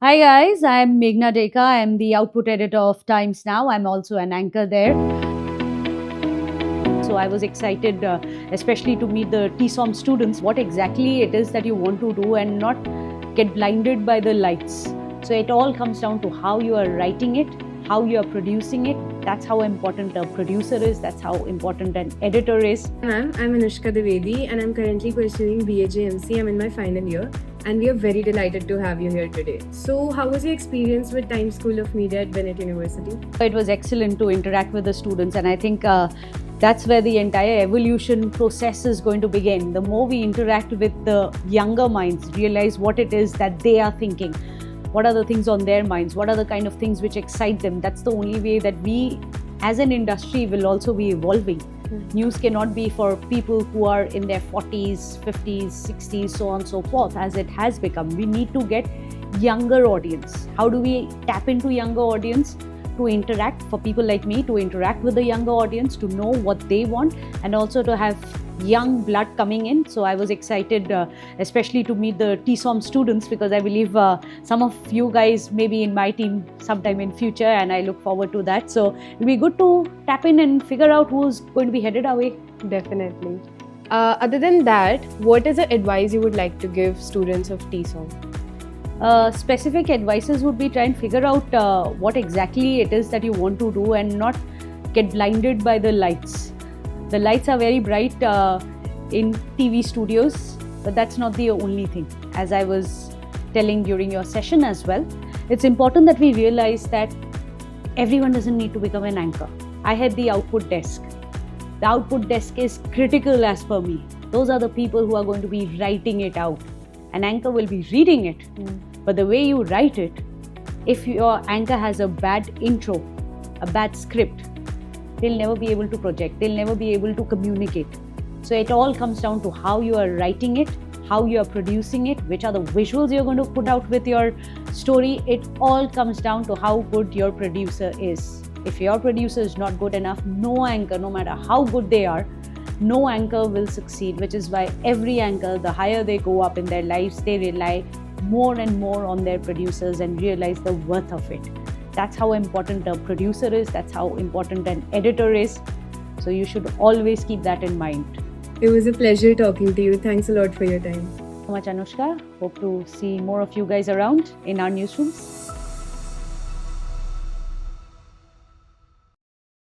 Hi guys, I'm Meghna Deka. I'm the output editor of Times Now. I'm also an anchor there. So I was excited, especially to meet the TSOM students, what exactly it is that you want to do and not get blinded by the lights. So it all comes down to how you are writing it, how you are producing it. That's how important a producer is. That's how important an editor is. Ma'am, I'm Anushka Dwivedi and I'm currently pursuing BAJMC. I'm in my final year and we are very delighted to have you here today. So, how was your experience with Times School of Media at Bennett University? It was excellent to interact with the students, and I think that's where the entire evolution process is going to begin. The more we interact with the younger minds, realize what it is that they are thinking, what are the things on their minds, what are the kind of things which excite them. That's the only way that we as an industry will also be evolving. News cannot be for people who are in their 40s, 50s, 60s, so on and so forth, as it has become. We need to get younger audience. How do we tap into younger audience? To interact, for people like me, to interact with the younger audience, to know what they want, and also to have young blood coming in. So I was excited, especially to meet the TSOM students, because I believe some of you guys may be in my team sometime in future, and I look forward to that. So it'll be good to tap in and figure out who's going to be headed our way. Definitely. Other than that, what is the advice you would like to give students of TSOM? Specific advices would be try and figure out what exactly it is that you want to do and not get blinded by the lights. The lights are very bright in TV studios, but that's not the only thing. As I was telling during your session as well, it's important that we realize that everyone doesn't need to become an anchor. I had the output desk. The output desk is critical as per me. Those are the people who are going to be writing it out. An anchor will be reading it, but the way you write it, if your anchor has a bad intro, a bad script, they'll never be able to project, they'll never be able to communicate. So it all comes down to how you are writing it, how you are producing it, which are the visuals you're going to put out with your story. It all comes down to how good your producer is. If your producer is not good enough, no anchor, no matter how good they are, no anchor will succeed, which is why every anchor, the higher they go up in their lives, they rely more and more on their producers and realize the worth of it. That's how important a producer is, that's how important an editor is. So you should always keep that in mind. It was a pleasure talking to you. Thanks a lot for your time. So much, Anushka. Hope to see more of you guys around in our newsrooms.